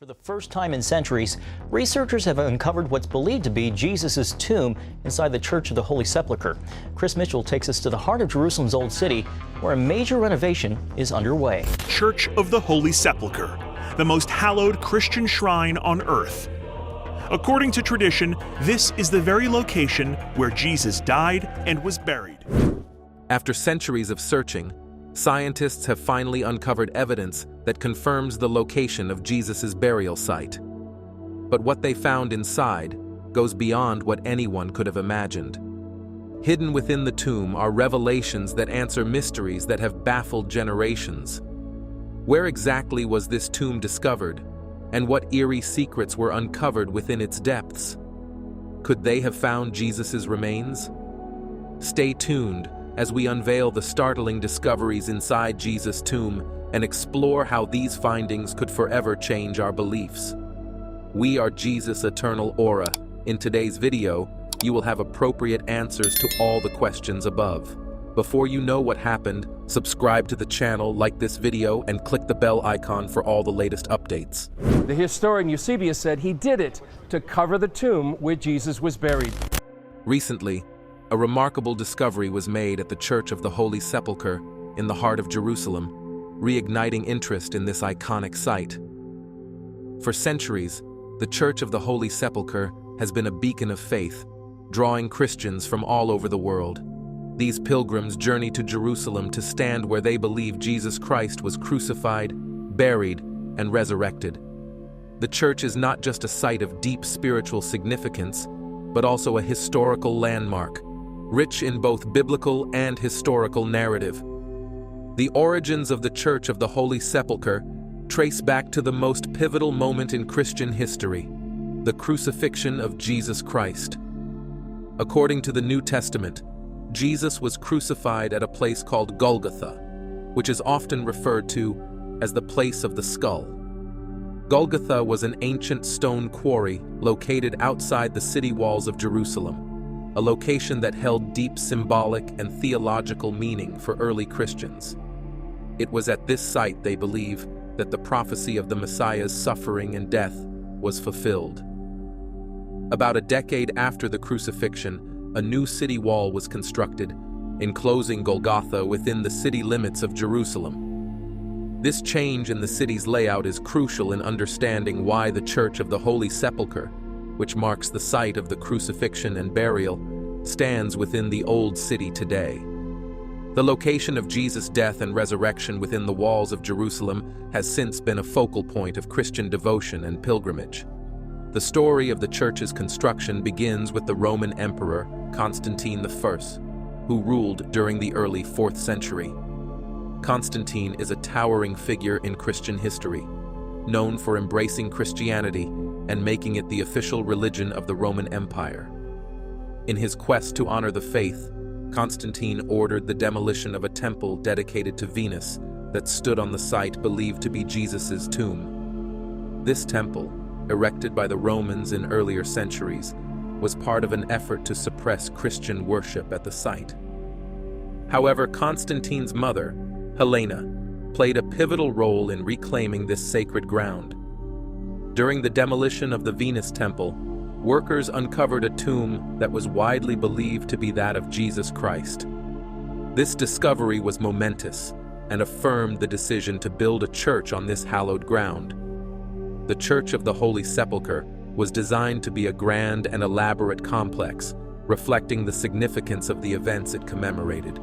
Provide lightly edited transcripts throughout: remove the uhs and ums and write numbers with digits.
For the first time in centuries, researchers have uncovered what's believed to be Jesus' tomb inside the Church of the Holy Sepulchre. Chris Mitchell takes us to the heart of Jerusalem's Old City, where a major renovation is underway. Church of the Holy Sepulchre, the most hallowed Christian shrine on earth. According to tradition, this is the very location where Jesus died and was buried. After centuries of searching, scientists have finally uncovered evidence that confirms the location of Jesus' burial site. But what they found inside goes beyond what anyone could have imagined. Hidden within the tomb are revelations that answer mysteries that have baffled generations. Where exactly was this tomb discovered, and what eerie secrets were uncovered within its depths? Could they have found Jesus' remains? Stay tuned as we unveil the startling discoveries inside Jesus' tomb and explore how these findings could forever change our beliefs. We are Jesus' eternal aura. In today's video, you will have appropriate answers to all the questions above. Before you know what happened, subscribe to the channel, like this video, and click the bell icon for all the latest updates. The historian Eusebius said he did it to cover the tomb where Jesus was buried. Recently, a remarkable discovery was made at the Church of the Holy Sepulchre in the heart of Jerusalem, reigniting interest in this iconic site. For centuries, the Church of the Holy Sepulchre has been a beacon of faith, drawing Christians from all over the world. These pilgrims journey to Jerusalem to stand where they believe Jesus Christ was crucified, buried, and resurrected. The church is not just a site of deep spiritual significance, but also a historical landmark, rich in both biblical and historical narrative. The origins of the Church of the Holy Sepulchre trace back to the most pivotal moment in Christian history, the crucifixion of Jesus Christ. According to the New Testament, Jesus was crucified at a place called Golgotha, which is often referred to as the place of the skull. Golgotha was an ancient stone quarry located outside the city walls of Jerusalem, a location that held deep symbolic and theological meaning for early Christians. It was at this site, they believe, that the prophecy of the Messiah's suffering and death was fulfilled. About a decade after the crucifixion, a new city wall was constructed, enclosing Golgotha within the city limits of Jerusalem. This change in the city's layout is crucial in understanding why the Church of the Holy Sepulchre, which marks the site of the crucifixion and burial, stands within the Old City today. The location of Jesus' death and resurrection within the walls of Jerusalem has since been a focal point of Christian devotion and pilgrimage. The story of the church's construction begins with the Roman Emperor Constantine I, who ruled during the early 4th century. Constantine is a towering figure in Christian history, known for embracing Christianity and making it the official religion of the Roman Empire. In his quest to honor the faith, Constantine ordered the demolition of a temple dedicated to Venus that stood on the site believed to be Jesus' tomb. This temple, erected by the Romans in earlier centuries, was part of an effort to suppress Christian worship at the site. However, Constantine's mother, Helena, played a pivotal role in reclaiming this sacred ground. During the demolition of the Venus temple, workers uncovered a tomb that was widely believed to be that of Jesus Christ. This discovery was momentous and affirmed the decision to build a church on this hallowed ground. The Church of the Holy Sepulchre was designed to be a grand and elaborate complex, reflecting the significance of the events it commemorated.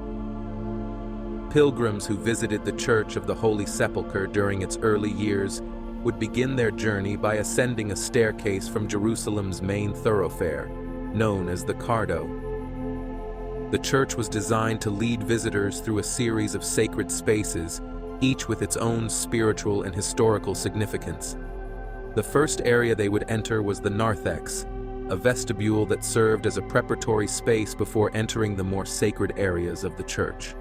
Pilgrims who visited the Church of the Holy Sepulchre during its early years would begin their journey by ascending a staircase from Jerusalem's main thoroughfare, known as the Cardo. The church was designed to lead visitors through a series of sacred spaces, each with its own spiritual and historical significance. The first area they would enter was the narthex, a vestibule that served as a preparatory space before entering the more sacred areas of the church.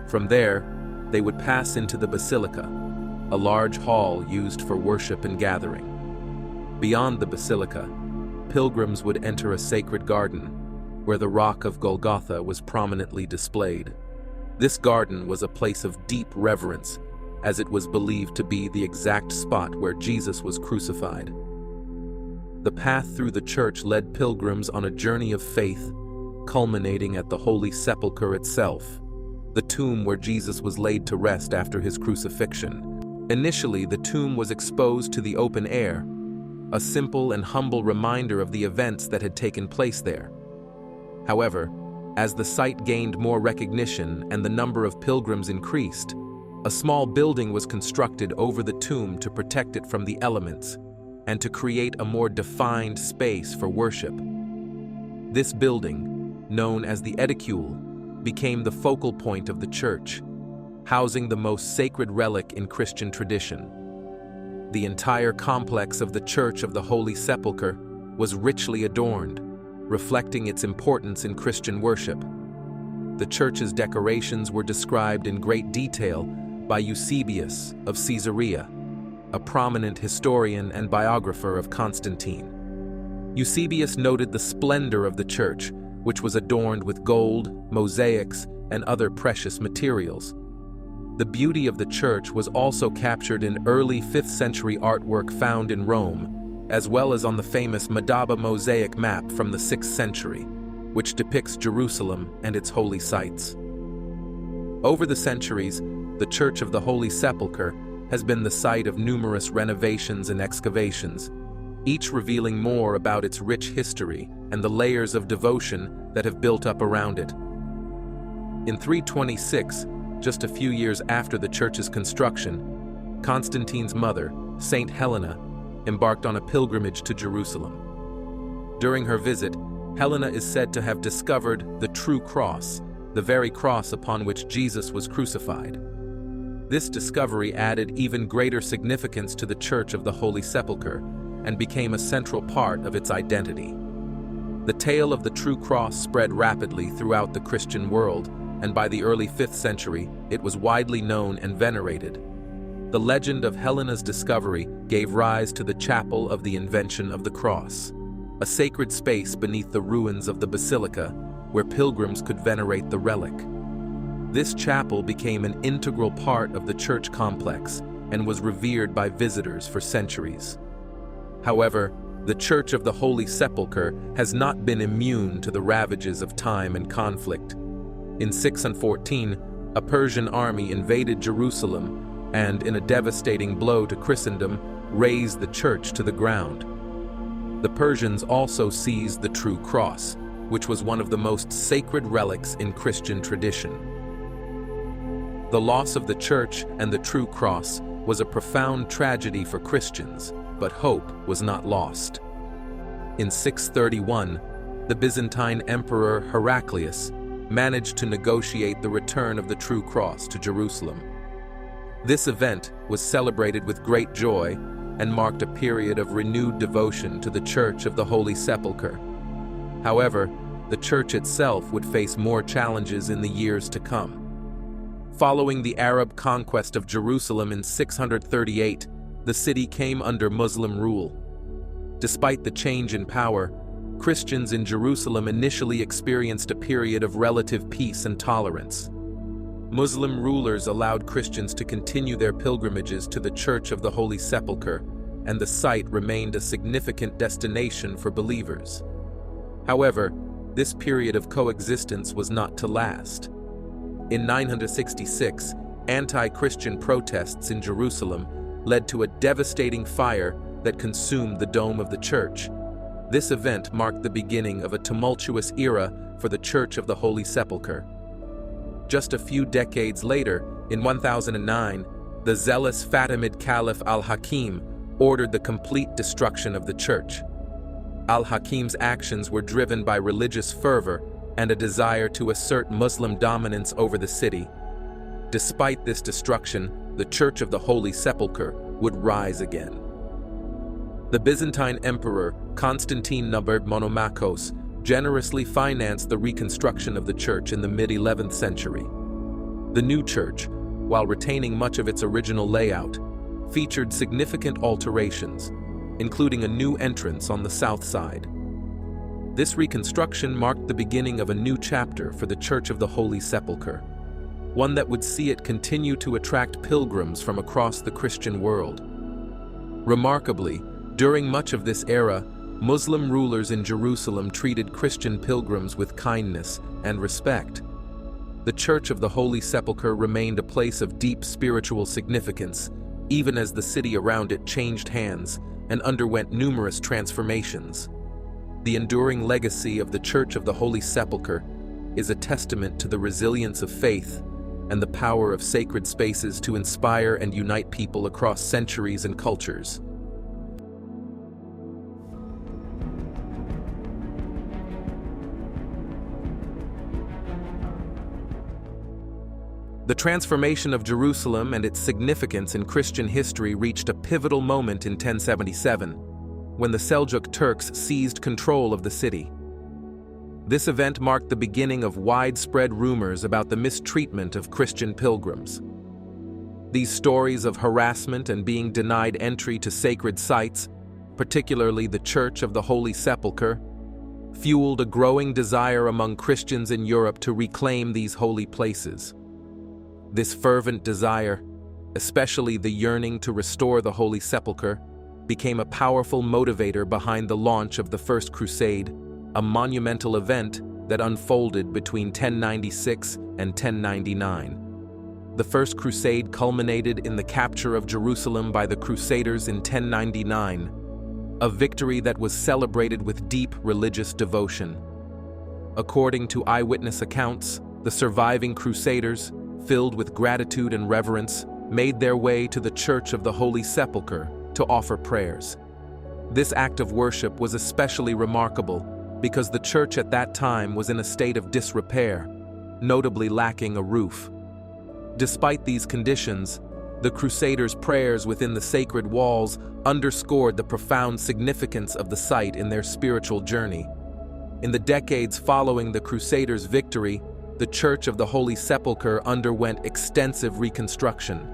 From there, they would pass into the basilica, a large hall used for worship and gathering. Beyond the basilica, pilgrims would enter a sacred garden, where the rock of Golgotha was prominently displayed. This garden was a place of deep reverence as it was believed to be the exact spot where Jesus was crucified. The path through the church led pilgrims on a journey of faith, culminating at the Holy Sepulchre itself, the tomb where Jesus was laid to rest after his crucifixion. Initially, the tomb was exposed to the open air, a simple and humble reminder of the events that had taken place there. However, as the site gained more recognition and the number of pilgrims increased, a small building was constructed over the tomb to protect it from the elements and to create a more defined space for worship. This building, known as the Edicule, became the focal point of the church, housing the most sacred relic in Christian tradition. The entire complex of the Church of the Holy Sepulchre was richly adorned, reflecting its importance in Christian worship. The church's decorations were described in great detail by Eusebius of Caesarea, a prominent historian and biographer of Constantine. Eusebius noted the splendor of the church, which was adorned with gold, mosaics, and other precious materials. The beauty of the church was also captured in early 5th century artwork found in Rome, as well as on the famous Madaba mosaic map from the 6th century, which depicts Jerusalem and its holy sites. Over the centuries, the Church of the Holy Sepulchre has been the site of numerous renovations and excavations, each revealing more about its rich history and the layers of devotion that have built up around it. In 326, just a few years after the church's construction, Constantine's mother, Saint Helena, embarked on a pilgrimage to Jerusalem. During her visit, Helena is said to have discovered the true cross, the very cross upon which Jesus was crucified. This discovery added even greater significance to the Church of the Holy Sepulchre and became a central part of its identity. The tale of the true cross spread rapidly throughout the Christian world, and by the early 5th century, it was widely known and venerated. The legend of Helena's discovery gave rise to the Chapel of the Invention of the Cross, a sacred space beneath the ruins of the basilica where pilgrims could venerate the relic. This chapel became an integral part of the church complex and was revered by visitors for centuries. However, the Church of the Holy Sepulchre has not been immune to the ravages of time and conflict. In 614, a Persian army invaded Jerusalem and, in a devastating blow to Christendom, razed the church to the ground. The Persians also seized the true cross, which was one of the most sacred relics in Christian tradition. The loss of the church and the true cross was a profound tragedy for Christians, but hope was not lost. In 631, the Byzantine Emperor Heraclius managed to negotiate the return of the true cross to Jerusalem. This event was celebrated with great joy and marked a period of renewed devotion to the Church of the Holy Sepulchre. However, the church itself would face more challenges in the years to come. Following the Arab conquest of Jerusalem in 638, the city came under Muslim rule. Despite the change in power, Christians in Jerusalem initially experienced a period of relative peace and tolerance. Muslim rulers allowed Christians to continue their pilgrimages to the Church of the Holy Sepulchre, and the site remained a significant destination for believers. However, this period of coexistence was not to last. In 966, anti-Christian protests in Jerusalem led to a devastating fire that consumed the dome of the church. This event marked the beginning of a tumultuous era for the Church of the Holy Sepulchre. Just a few decades later, in 1009, the zealous Fatimid Caliph al-Hakim ordered the complete destruction of the church. Al-Hakim's actions were driven by religious fervor and a desire to assert Muslim dominance over the city. Despite this destruction, the Church of the Holy Sepulchre would rise again. The Byzantine Emperor Constantine Monomachos generously financed the reconstruction of the church in the mid-11th century. The new church, while retaining much of its original layout, featured significant alterations, including a new entrance on the south side. This reconstruction marked the beginning of a new chapter for the Church of the Holy Sepulchre. one that would see it continue to attract pilgrims from across the Christian world. Remarkably, during much of this era, Muslim rulers in Jerusalem treated Christian pilgrims with kindness and respect. The Church of the Holy Sepulchre remained a place of deep spiritual significance, even as the city around it changed hands and underwent numerous transformations. The enduring legacy of the Church of the Holy Sepulchre is a testament to the resilience of faith and the power of sacred spaces to inspire and unite people across centuries and cultures. The transformation of Jerusalem and its significance in Christian history reached a pivotal moment in 1077, when the Seljuk Turks seized control of the city. This event marked the beginning of widespread rumors about the mistreatment of Christian pilgrims. These stories of harassment and being denied entry to sacred sites, particularly the Church of the Holy Sepulchre, fueled a growing desire among Christians in Europe to reclaim these holy places. This fervent desire, especially the yearning to restore the Holy Sepulchre, became a powerful motivator behind the launch of the First Crusade, a monumental event that unfolded between 1096 and 1099. The First Crusade culminated in the capture of Jerusalem by the Crusaders in 1099, a victory that was celebrated with deep religious devotion. According to eyewitness accounts, the surviving Crusaders, filled with gratitude and reverence, made their way to the Church of the Holy Sepulchre to offer prayers. This act of worship was especially remarkable because the church at that time was in a state of disrepair, notably lacking a roof. Despite these conditions, the Crusaders' prayers within the sacred walls underscored the profound significance of the site in their spiritual journey. In the decades following the Crusaders' victory, the Church of the Holy Sepulchre underwent extensive reconstruction.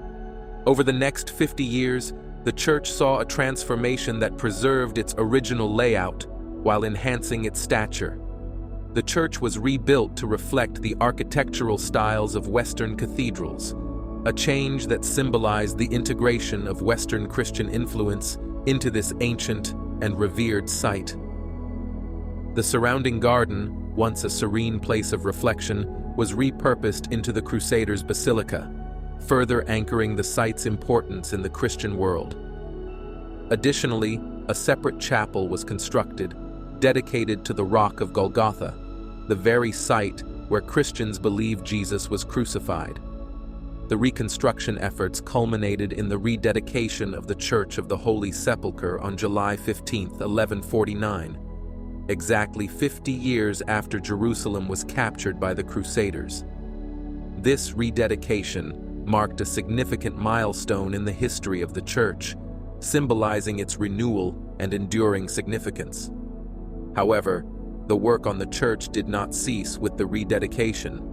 Over the next 50 years, the church saw a transformation that preserved its original layout while enhancing its stature. The church was rebuilt to reflect the architectural styles of Western cathedrals, a change that symbolized the integration of Western Christian influence into this ancient and revered site. The surrounding garden, once a serene place of reflection, was repurposed into the Crusaders' Basilica, further anchoring the site's importance in the Christian world. Additionally, a separate chapel was constructed, dedicated to the Rock of Golgotha, the very site where Christians believe Jesus was crucified. The reconstruction efforts culminated in the rededication of the Church of the Holy Sepulchre on July 15, 1149. Exactly 50 years after Jerusalem was captured by the Crusaders. This rededication marked a significant milestone in the history of the church, symbolizing its renewal and enduring significance. However, the work on the church did not cease with the rededication.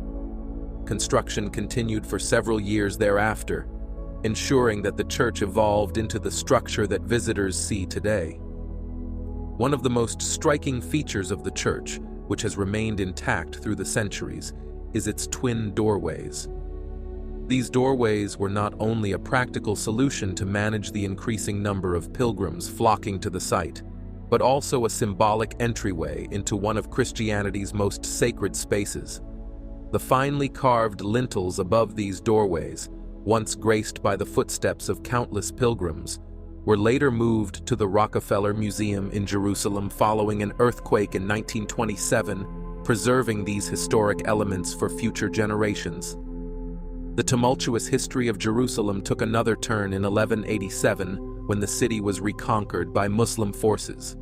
Construction continued for several years thereafter, ensuring that the church evolved into the structure that visitors see today. One of the most striking features of the church, which has remained intact through the centuries, is its twin doorways. These doorways were not only a practical solution to manage the increasing number of pilgrims flocking to the site, but also a symbolic entryway into one of Christianity's most sacred spaces. The finely carved lintels above these doorways, once graced by the footsteps of countless pilgrims, were later moved to the Rockefeller Museum in Jerusalem following an earthquake in 1927, preserving these historic elements for future generations. The tumultuous history of Jerusalem took another turn in 1187 when the city was reconquered by Muslim forces.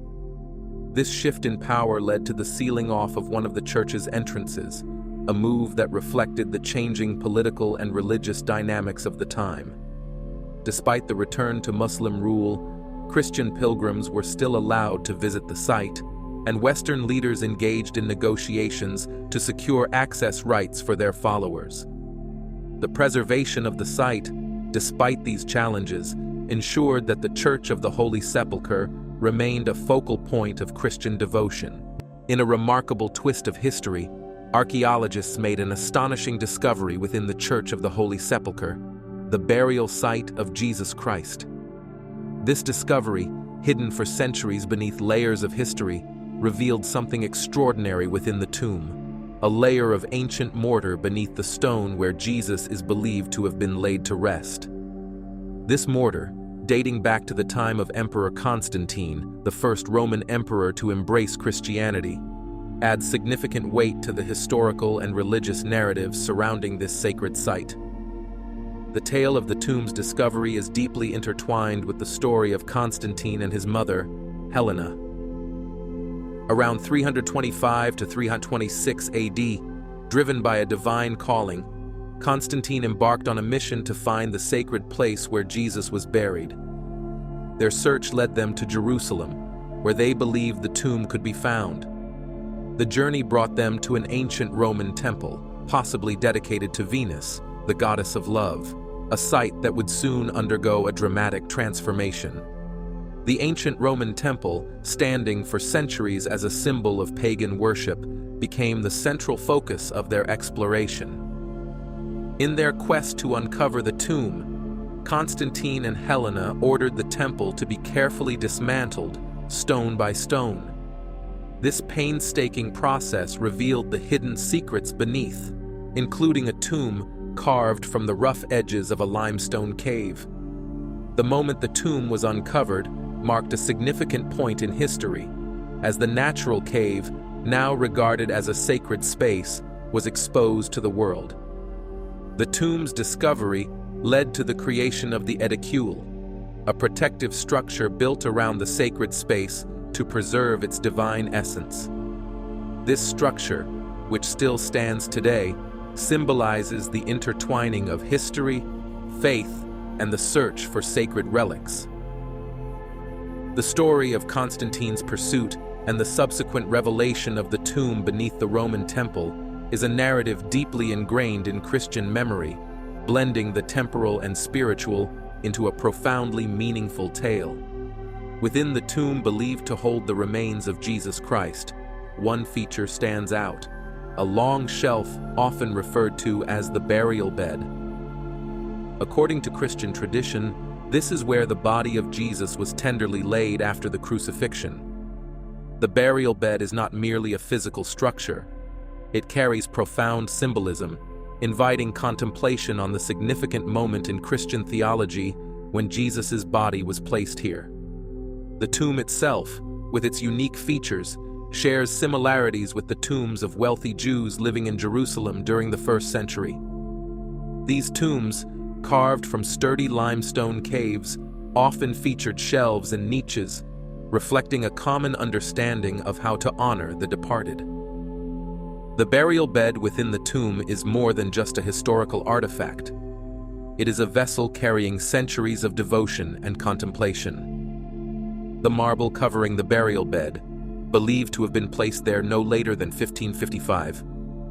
This shift in power led to the sealing off of one of the church's entrances, a move that reflected the changing political and religious dynamics of the time. Despite the return to Muslim rule, Christian pilgrims were still allowed to visit the site, and Western leaders engaged in negotiations to secure access rights for their followers. The preservation of the site, despite these challenges, ensured that the Church of the Holy Sepulchre remained a focal point of Christian devotion. In a remarkable twist of history, archaeologists made an astonishing discovery within the Church of the Holy Sepulchre, the burial site of Jesus Christ. This discovery, hidden for centuries beneath layers of history, revealed something extraordinary within the tomb, a layer of ancient mortar beneath the stone where Jesus is believed to have been laid to rest. This mortar, dating back to the time of Emperor Constantine, the first Roman emperor to embrace Christianity, adds significant weight to the historical and religious narratives surrounding this sacred site. The tale of the tomb's discovery is deeply intertwined with the story of Constantine and his mother, Helena. Around 325 to 326 AD, driven by a divine calling, Constantine embarked on a mission to find the sacred place where Jesus was buried. Their search led them to Jerusalem, where they believed the tomb could be found. The journey brought them to an ancient Roman temple, possibly dedicated to Venus, the goddess of love, a site that would soon undergo a dramatic transformation. The ancient Roman temple, standing for centuries as a symbol of pagan worship, became the central focus of their exploration. In their quest to uncover the tomb, Constantine and Helena ordered the temple to be carefully dismantled, stone by stone. This painstaking process revealed the hidden secrets beneath, including a tomb carved from the rough edges of a limestone cave. The moment the tomb was uncovered marked a significant point in history, as the natural cave, now regarded as a sacred space, was exposed to the world. The tomb's discovery led to the creation of the edicule, a protective structure built around the sacred space to preserve its divine essence. This structure, which still stands today, symbolizes the intertwining of history, faith, and the search for sacred relics. The story of Constantine's pursuit and the subsequent revelation of the tomb beneath the Roman temple is a narrative deeply ingrained in Christian memory, blending the temporal and spiritual into a profoundly meaningful tale. Within the tomb believed to hold the remains of Jesus Christ, one feature stands out: a long shelf often referred to as the burial bed. According to Christian tradition, this is where the body of Jesus was tenderly laid after the crucifixion. The burial bed is not merely a physical structure. It carries profound symbolism, inviting contemplation on the significant moment in Christian theology when Jesus' body was placed here. The tomb itself, with its unique features, shares similarities with the tombs of wealthy Jews living in Jerusalem during the 1st century. These tombs, carved from sturdy limestone caves, often featured shelves and niches, reflecting a common understanding of how to honor the departed. The burial bed within the tomb is more than just a historical artifact. It is a vessel carrying centuries of devotion and contemplation. The marble covering the burial bed, believed to have been placed there no later than 1555,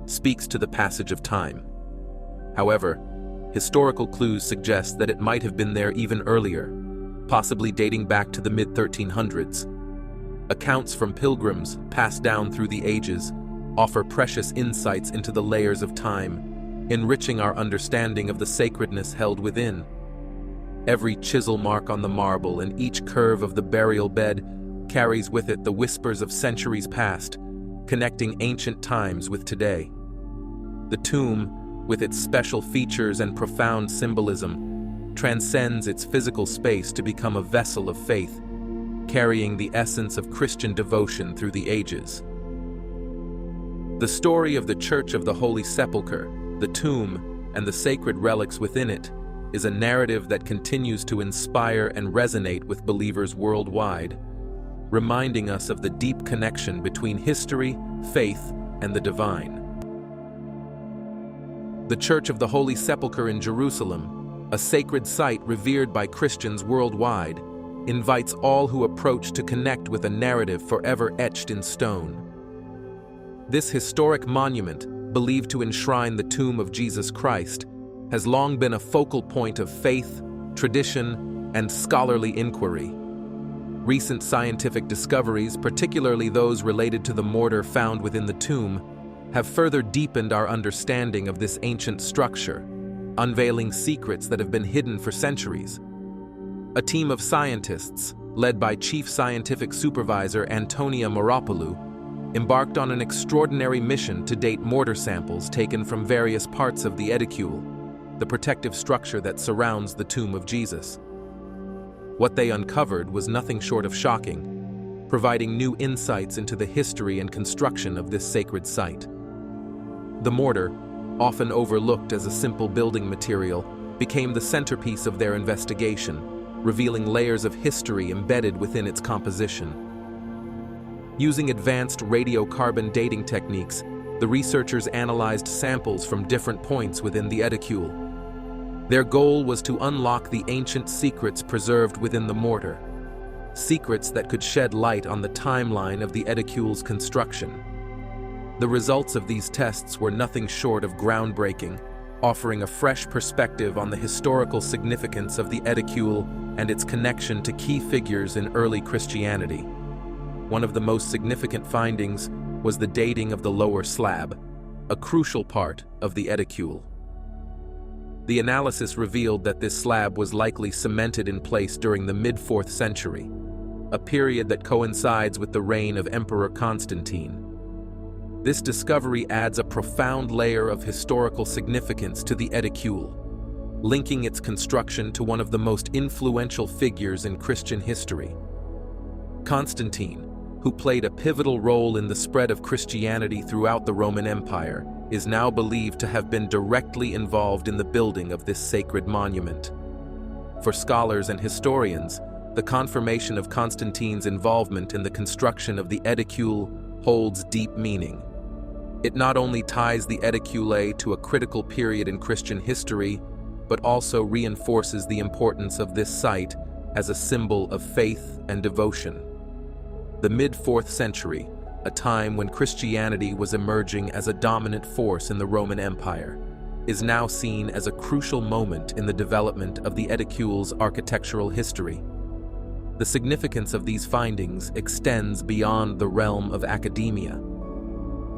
speaks to the passage of time. However, historical clues suggest that it might have been there even earlier, possibly dating back to the mid-1300s. Accounts from pilgrims, passed down through the ages, offer precious insights into the layers of time, enriching our understanding of the sacredness held within. Every chisel mark on the marble and each curve of the burial bed carries with it the whispers of centuries past, connecting ancient times with today. The tomb, with its special features and profound symbolism, transcends its physical space to become a vessel of faith, carrying the essence of Christian devotion through the ages. The story of the Church of the Holy Sepulchre, the tomb, and the sacred relics within it is a narrative that continues to inspire and resonate with believers worldwide, reminding us of the deep connection between history, faith, and the divine. The Church of the Holy Sepulchre in Jerusalem, a sacred site revered by Christians worldwide, invites all who approach to connect with a narrative forever etched in stone. This historic monument, believed to enshrine the tomb of Jesus Christ, has long been a focal point of faith, tradition, and scholarly inquiry. Recent scientific discoveries, particularly those related to the mortar found within the tomb, have further deepened our understanding of this ancient structure, unveiling secrets that have been hidden for centuries. A team of scientists, led by Chief Scientific Supervisor Antonia Moropoulou, embarked on an extraordinary mission to date mortar samples taken from various parts of the edicule, the protective structure that surrounds the tomb of Jesus. What they uncovered was nothing short of shocking, providing new insights into the history and construction of this sacred site. The mortar, often overlooked as a simple building material, became the centerpiece of their investigation, revealing layers of history embedded within its composition. Using advanced radiocarbon dating techniques, the researchers analyzed samples from different points within the edicule. Their goal was to unlock the ancient secrets preserved within the mortar, secrets that could shed light on the timeline of the edicule's construction. The results of these tests were nothing short of groundbreaking, offering a fresh perspective on the historical significance of the edicule and its connection to key figures in early Christianity. One of the most significant findings was the dating of the lower slab, a crucial part of the edicule. The analysis revealed that this slab was likely cemented in place during the mid-4th century, a period that coincides with the reign of Emperor Constantine. This discovery adds a profound layer of historical significance to the edicule, linking its construction to one of the most influential figures in Christian history. Constantine, who played a pivotal role in the spread of Christianity throughout the Roman Empire, is now believed to have been directly involved in the building of this sacred monument. For scholars and historians, the confirmation of Constantine's involvement in the construction of the edicule holds deep meaning. It not only ties the edicule to a critical period in Christian history, but also reinforces the importance of this site as a symbol of faith and devotion. The mid-4th century, a time when Christianity was emerging as a dominant force in the Roman Empire, is now seen as a crucial moment in the development of the edicule's architectural history. The significance of these findings extends beyond the realm of academia.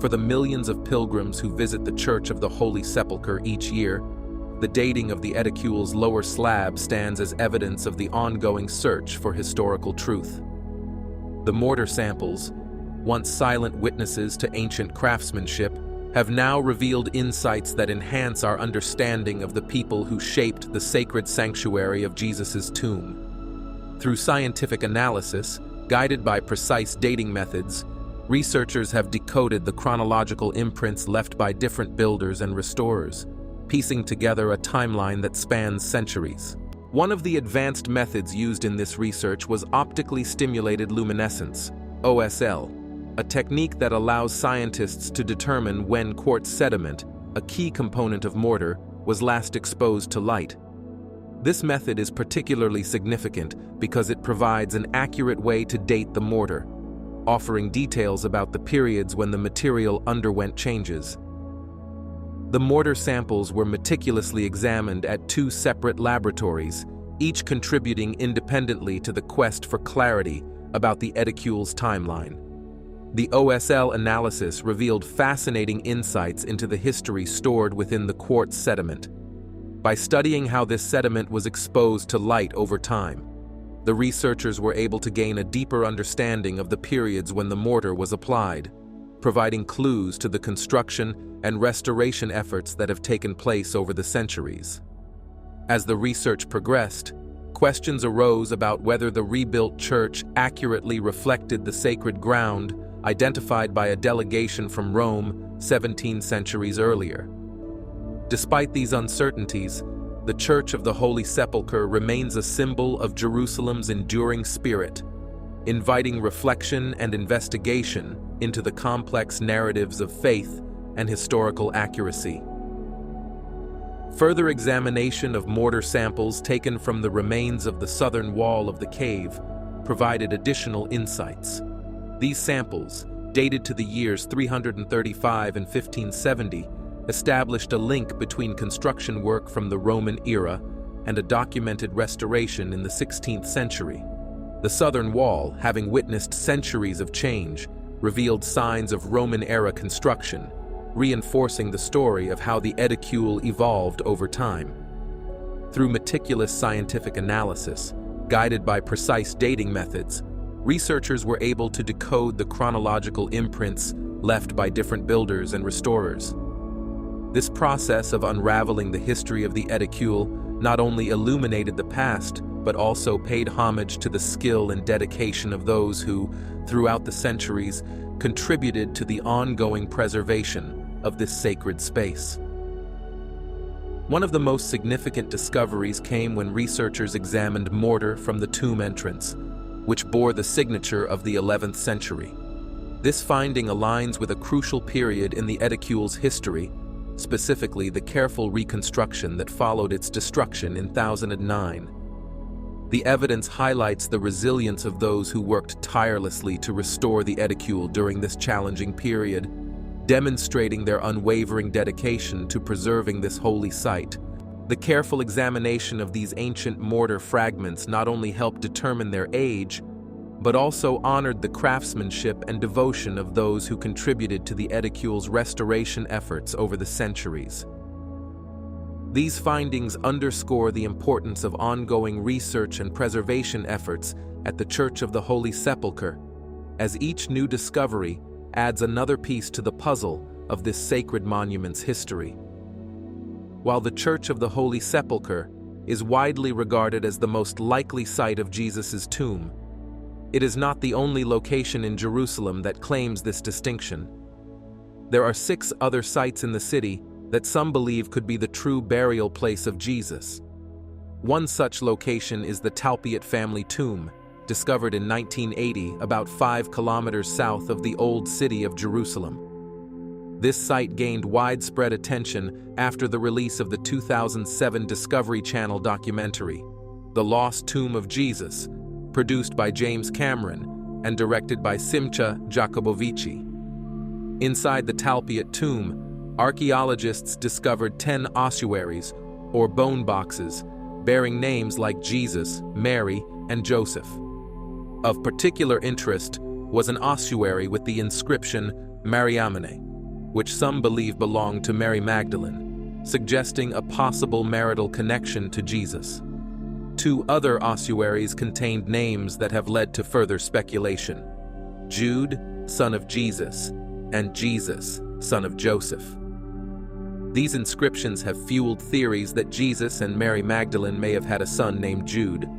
For the millions of pilgrims who visit the Church of the Holy Sepulchre each year, the dating of the edicule's lower slab stands as evidence of the ongoing search for historical truth. The mortar samples, once silent witnesses to ancient craftsmanship, have now revealed insights that enhance our understanding of the people who shaped the sacred sanctuary of Jesus' tomb. Through scientific analysis, guided by precise dating methods, researchers have decoded the chronological imprints left by different builders and restorers, piecing together a timeline that spans centuries. One of the advanced methods used in this research was optically stimulated luminescence, OSL, a technique that allows scientists to determine when quartz sediment, a key component of mortar, was last exposed to light. This method is particularly significant because it provides an accurate way to date the mortar, offering details about the periods when the material underwent changes. The mortar samples were meticulously examined at 2 separate laboratories, each contributing independently to the quest for clarity about the edicule's timeline. The OSL analysis revealed fascinating insights into the history stored within the quartz sediment. By studying how this sediment was exposed to light over time, the researchers were able to gain a deeper understanding of the periods when the mortar was applied, providing clues to the construction and restoration efforts that have taken place over the centuries. As the research progressed, questions arose about whether the rebuilt church accurately reflected the sacred ground identified by a delegation from Rome 17 centuries earlier. Despite these uncertainties, the Church of the Holy Sepulchre remains a symbol of Jerusalem's enduring spirit, inviting reflection and investigation into the complex narratives of faith and historical accuracy. Further examination of mortar samples taken from the remains of the southern wall of the cave provided additional insights. These samples, dated to the years 335 and 1570, established a link between construction work from the Roman era and a documented restoration in the 16th century. The southern wall, having witnessed centuries of change, revealed signs of Roman-era construction, reinforcing the story of how the edicule evolved over time. Through meticulous scientific analysis, guided by precise dating methods, researchers were able to decode the chronological imprints left by different builders and restorers. This process of unraveling the history of the edicule not only illuminated the past, but also paid homage to the skill and dedication of those who, throughout the centuries, contributed to the ongoing preservation of this sacred space. One of the most significant discoveries came when researchers examined mortar from the tomb entrance, which bore the signature of the 11th century. This finding aligns with a crucial period in the edicule's history, specifically the careful reconstruction that followed its destruction in 1009. The evidence highlights the resilience of those who worked tirelessly to restore the edicule during this challenging period, demonstrating their unwavering dedication to preserving this holy site. The careful examination of these ancient mortar fragments not only helped determine their age, but also honored the craftsmanship and devotion of those who contributed to the edicule's restoration efforts over the centuries. These findings underscore the importance of ongoing research and preservation efforts at the Church of the Holy Sepulchre, as each new discovery adds another piece to the puzzle of this sacred monument's history. While the Church of the Holy Sepulchre is widely regarded as the most likely site of Jesus' tomb, it is not the only location in Jerusalem that claims this distinction. There are 6 other sites in the city that some believe could be the true burial place of Jesus. One such location is the Talpiot family tomb, discovered in 1980 about 5 kilometers south of the Old City of Jerusalem. This site gained widespread attention after the release of the 2007 Discovery Channel documentary, The Lost Tomb of Jesus, produced by James Cameron and directed by Simcha Jacobovici. Inside the Talpiot tomb, archaeologists discovered 10 ossuaries, or bone boxes, bearing names like Jesus, Mary, and Joseph. Of particular interest was an ossuary with the inscription Mariamene, which some believe belonged to Mary Magdalene, suggesting a possible marital connection to Jesus. 2 other ossuaries contained names that have led to further speculation: Jude, son of Jesus, and Jesus, son of Joseph. These inscriptions have fueled theories that Jesus and Mary Magdalene may have had a son named Jude.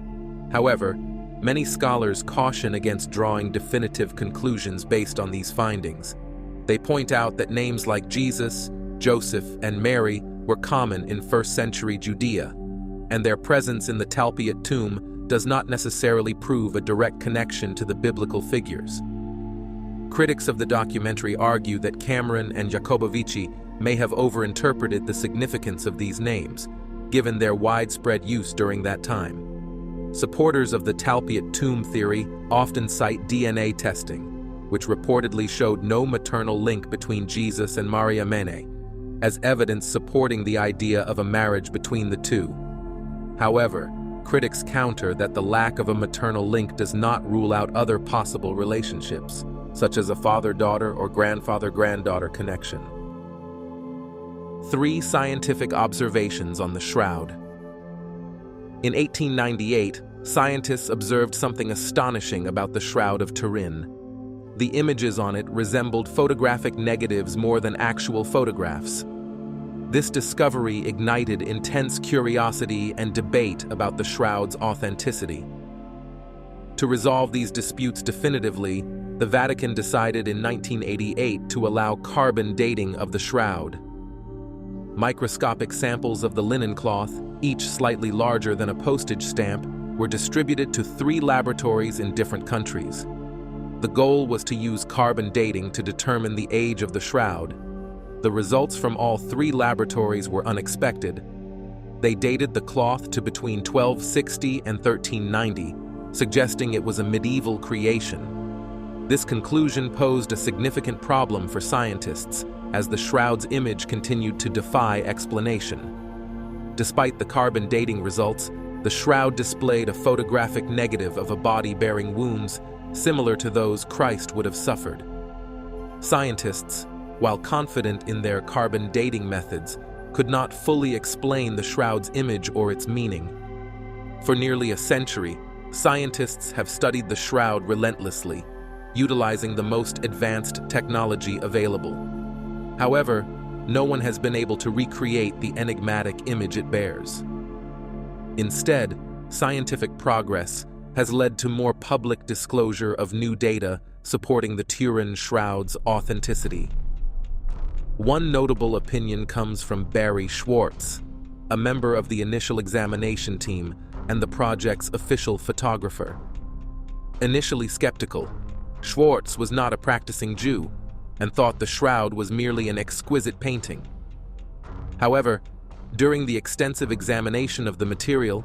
However, many scholars caution against drawing definitive conclusions based on these findings. They point out that names like Jesus, Joseph, and Mary were common in 1st century Judea, and their presence in the Talpiot tomb does not necessarily prove a direct connection to the biblical figures. Critics of the documentary argue that Cameron and Jacobovici may have overinterpreted the significance of these names, given their widespread use during that time. Supporters of the Talpiot tomb theory often cite DNA testing, which reportedly showed no maternal link between Jesus and Mariamene, as evidence supporting the idea of a marriage between the two. However, critics counter that the lack of a maternal link does not rule out other possible relationships, such as a father-daughter or grandfather-granddaughter connection. 3 scientific observations on the shroud. In 1898, scientists observed something astonishing about the Shroud of Turin. The images on it resembled photographic negatives more than actual photographs. This discovery ignited intense curiosity and debate about the shroud's authenticity. To resolve these disputes definitively, the Vatican decided in 1988 to allow carbon dating of the shroud. Microscopic samples of the linen cloth, each slightly larger than a postage stamp, were distributed to 3 laboratories in different countries. The goal was to use carbon dating to determine the age of the shroud. The results from all 3 laboratories were unexpected. They dated the cloth to between 1260 and 1390, suggesting it was a medieval creation. This conclusion posed a significant problem for scientists, as the shroud's image continued to defy explanation. Despite the carbon dating results, the shroud displayed a photographic negative of a body bearing wounds similar to those Christ would have suffered. Scientists, while confident in their carbon dating methods, could not fully explain the shroud's image or its meaning. For nearly a century, scientists have studied the shroud relentlessly, utilizing the most advanced technology available. However, no one has been able to recreate the enigmatic image it bears. Instead, scientific progress has led to more public disclosure of new data supporting the Turin shroud's authenticity. One notable opinion comes from Barry Schwartz, a member of the initial examination team and the project's official photographer. Initially skeptical, Schwartz was not a practicing Jew and thought the shroud was merely an exquisite painting. However, during the extensive examination of the material,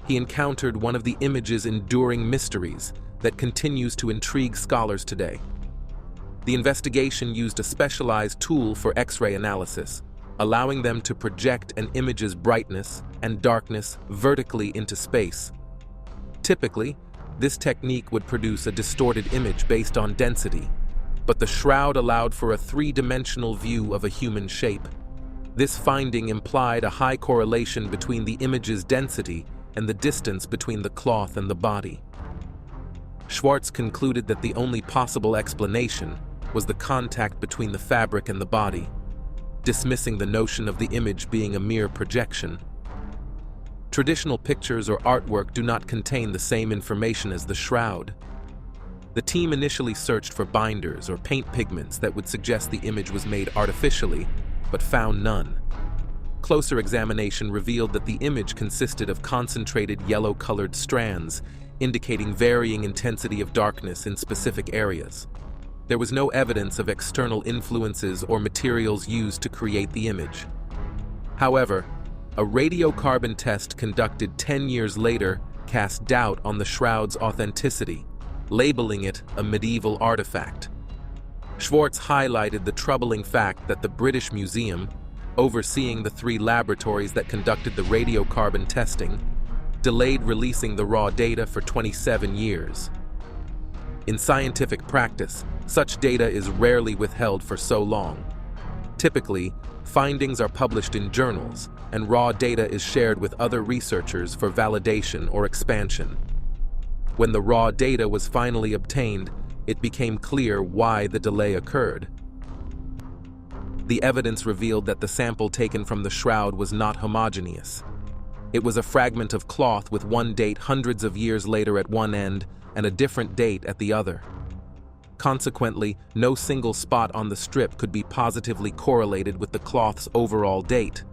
he encountered one of the image's enduring mysteries that continues to intrigue scholars today. The investigation used a specialized tool for X-ray analysis, allowing them to project an image's brightness and darkness vertically into space. Typically, this technique would produce a distorted image based on density, but the shroud allowed for a three-dimensional view of a human shape. This finding implied a high correlation between the image's density and the distance between the cloth and the body. Schwartz concluded that the only possible explanation was the contact between the fabric and the body, dismissing the notion of the image being a mere projection. Traditional pictures or artwork do not contain the same information as the shroud. The team initially searched for binders or paint pigments that would suggest the image was made artificially, but found none. Closer examination revealed that the image consisted of concentrated yellow-colored strands, indicating varying intensity of darkness in specific areas. There was no evidence of external influences or materials used to create the image. However, a radiocarbon test conducted 10 years later cast doubt on the shroud's authenticity, labeling it a medieval artifact. Schwartz highlighted the troubling fact that the British Museum, overseeing the 3 laboratories that conducted the radiocarbon testing, delayed releasing the raw data for 27 years. In scientific practice, such data is rarely withheld for so long. Typically, findings are published in journals, and raw data is shared with other researchers for validation or expansion. When the raw data was finally obtained, it became clear why the delay occurred. The evidence revealed that the sample taken from the shroud was not homogeneous. It was a fragment of cloth with one date hundreds of years later at one end and a different date at the other. Consequently, no single spot on the strip could be positively correlated with the cloth's overall date.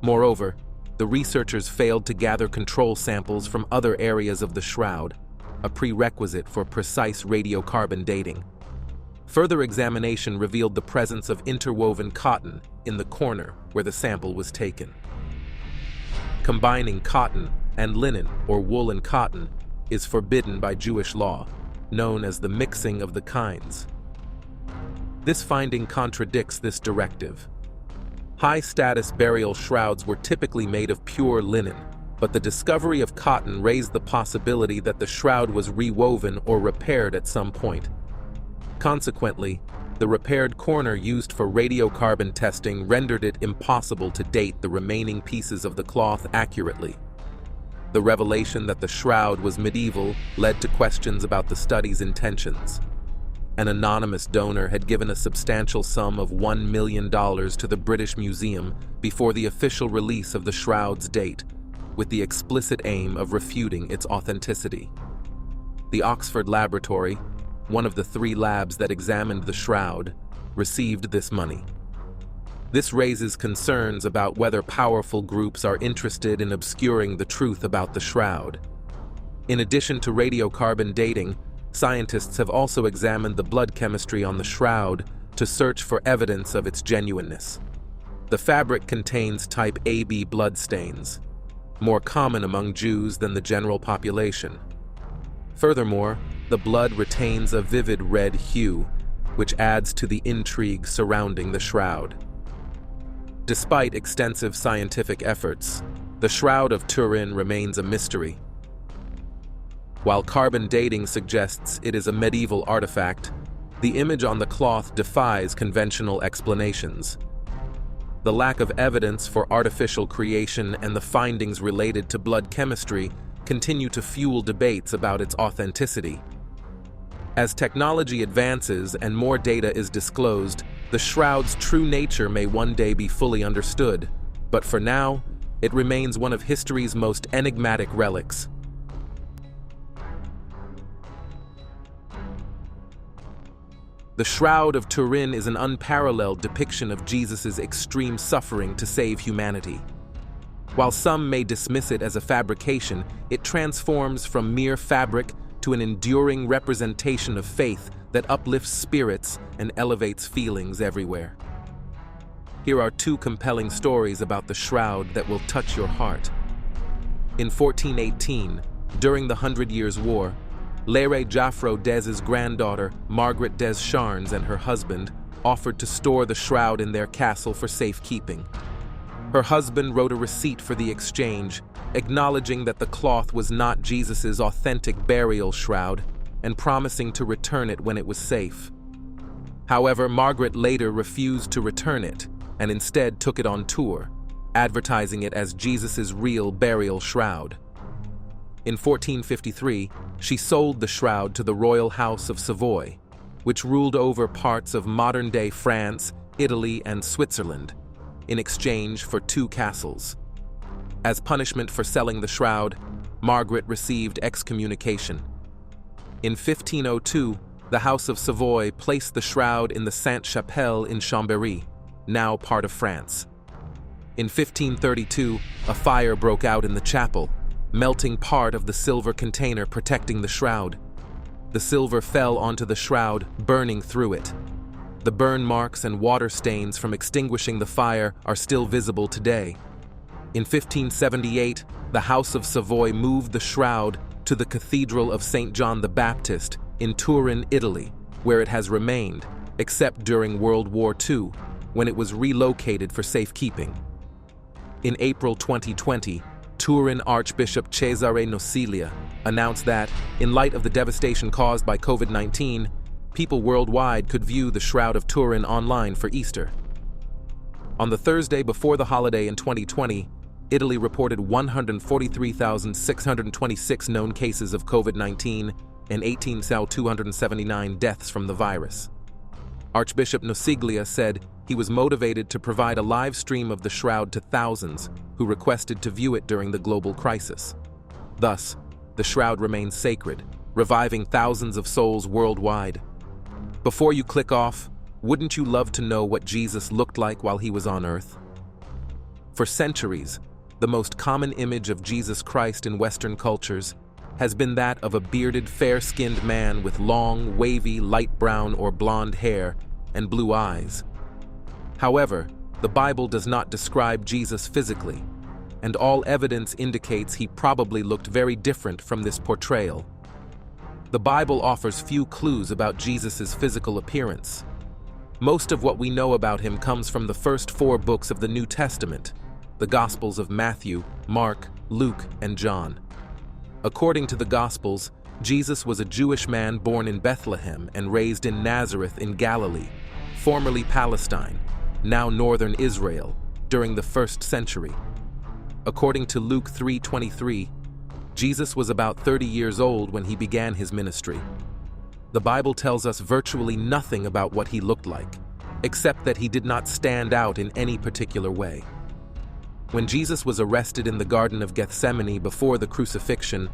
Moreover, the researchers failed to gather control samples from other areas of the shroud, a prerequisite for precise radiocarbon dating. Further examination revealed the presence of interwoven cotton in the corner where the sample was taken. Combining cotton and linen or wool and cotton is forbidden by Jewish law, known as the mixing of the kinds. This finding contradicts this directive. High-status burial shrouds were typically made of pure linen, but the discovery of cotton raised the possibility that the shroud was rewoven or repaired at some point. Consequently, the repaired corner used for radiocarbon testing rendered it impossible to date the remaining pieces of the cloth accurately. The revelation that the shroud was medieval led to questions about the study's intentions. An anonymous donor had given a substantial sum of $1 million to the British Museum before the official release of the shroud's date, with the explicit aim of refuting its authenticity. The Oxford Laboratory, one of the 3 labs that examined the shroud, received this money. This raises concerns about whether powerful groups are interested in obscuring the truth about the shroud. In addition to radiocarbon dating, scientists have also examined the blood chemistry on the shroud to search for evidence of its genuineness. The fabric contains type AB blood stains, more common among Jews than the general population. Furthermore, the blood retains a vivid red hue, which adds to the intrigue surrounding the shroud. Despite extensive scientific efforts, the Shroud of Turin remains a mystery. While carbon dating suggests it is a medieval artifact, The image on the cloth defies conventional explanations. The lack of evidence for artificial creation and the findings related to blood chemistry continue to fuel debates about its authenticity. As technology advances and more data is disclosed, the shroud's true nature may one day be fully understood, but for now, it remains one of history's most enigmatic relics. The Shroud of Turin is an unparalleled depiction of Jesus' extreme suffering to save humanity. While some may dismiss it as a fabrication, it transforms from mere fabric to an enduring representation of faith that uplifts spirits and elevates feelings everywhere. Here are two compelling stories about the shroud that will touch your heart. In 1418, during the 100 Years' War, Lere Jaffro Dez's granddaughter, Margaret des Charnes, and her husband offered to store the shroud in their castle for safekeeping. Her husband wrote a receipt for the exchange, acknowledging that the cloth was not Jesus' authentic burial shroud and promising to return it when it was safe. However, Margaret later refused to return it and instead took it on tour, advertising it as Jesus' real burial shroud. In 1453, she sold the shroud to the royal house of Savoy, which ruled over parts of modern-day France, Italy, and Switzerland, in exchange for 2 castles. As punishment for selling the shroud, Margaret received excommunication. In 1502, the House of Savoy placed the shroud in the Sainte-Chapelle in Chambéry, now part of France. In 1532, a fire broke out in the chapel, melting part of the silver container protecting the shroud. The silver fell onto the shroud, burning through it. The burn marks and water stains from extinguishing the fire are still visible today. In 1578, the House of Savoy moved the shroud to the Cathedral of St. John the Baptist in Turin, Italy, where it has remained, except during World War II, when it was relocated for safekeeping. In April 2020, Turin Archbishop Cesare Nocilia announced that, in light of the devastation caused by COVID-19, people worldwide could view the Shroud of Turin online for Easter. On the Thursday before the holiday in 2020, Italy reported 143,626 known cases of COVID-19 and 18,279 deaths from the virus. Archbishop Nociglia said he was motivated to provide a live stream of the shroud to thousands who requested to view it during the global crisis. Thus, the shroud remains sacred, reviving thousands of souls worldwide. Before you click off, wouldn't you love to know what Jesus looked like while he was on earth? For centuries, the most common image of Jesus Christ in Western cultures has been that of a bearded, fair-skinned man with long, wavy, light brown or blonde hair and blue eyes. However, the Bible does not describe Jesus physically, and all evidence indicates he probably looked very different from this portrayal. The Bible offers few clues about Jesus' physical appearance. Most of what we know about him comes from the first 4 books of the New Testament, the Gospels of Matthew, Mark, Luke, and John. According to the Gospels, Jesus was a Jewish man born in Bethlehem and raised in Nazareth in Galilee, formerly Palestine, now northern Israel, during the 1st century. According to Luke 3:23, Jesus was about 30 years old when he began his ministry. The Bible tells us virtually nothing about what he looked like, except that he did not stand out in any particular way. When Jesus was arrested in the Garden of Gethsemane before the crucifixion,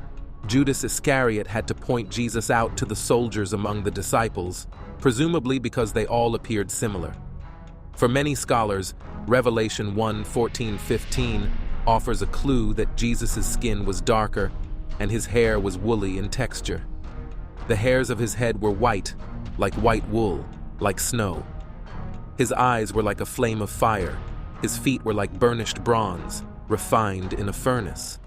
Judas Iscariot had to point Jesus out to the soldiers among the disciples, presumably because they all appeared similar. For many scholars, Revelation 1:14-15 offers a clue that Jesus' skin was darker and his hair was woolly in texture. The hairs of his head were white, like white wool, like snow. His eyes were like a flame of fire. His feet were like burnished bronze, refined in a furnace.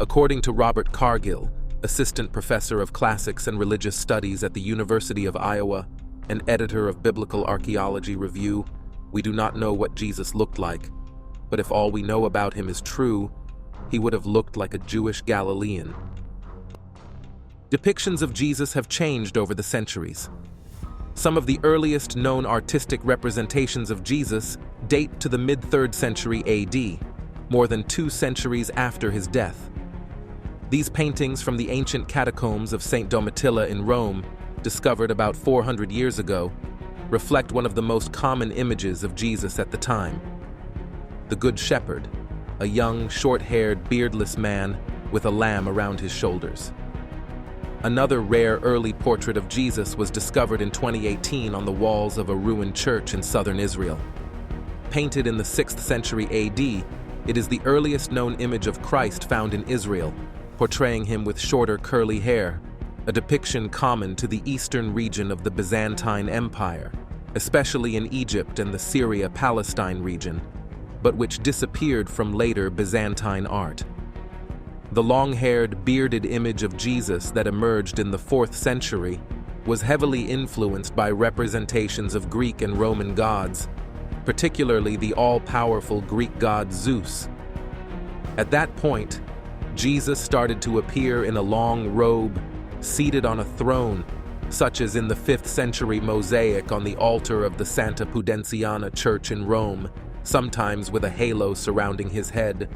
According to Robert Cargill, assistant professor of classics and religious studies at the University of Iowa and editor of Biblical Archaeology Review, we do not know what Jesus looked like, but if all we know about him is true, he would have looked like a Jewish Galilean. Depictions of Jesus have changed over the centuries. Some of the earliest known artistic representations of Jesus date to the mid-3rd century AD, more than 2 centuries after his death. These paintings from the ancient catacombs of St. Domitilla in Rome, discovered about 400 years ago, reflect one of the most common images of Jesus at the time. The Good Shepherd, a young, short-haired, beardless man with a lamb around his shoulders. Another rare early portrait of Jesus was discovered in 2018 on the walls of a ruined church in southern Israel. Painted in the 6th century AD, it is the earliest known image of Christ found in Israel, portraying him with shorter curly hair, a depiction common to the eastern region of the Byzantine Empire, especially in Egypt and the Syria-Palestine region, but which disappeared from later Byzantine art. The long-haired, bearded image of Jesus that emerged in the 4th century was heavily influenced by representations of Greek and Roman gods, particularly the all-powerful Greek god Zeus. At that point, Jesus started to appear in a long robe, seated on a throne, such as in the 5th century mosaic on the altar of the Santa Pudenziana church in Rome, sometimes with a halo surrounding his head.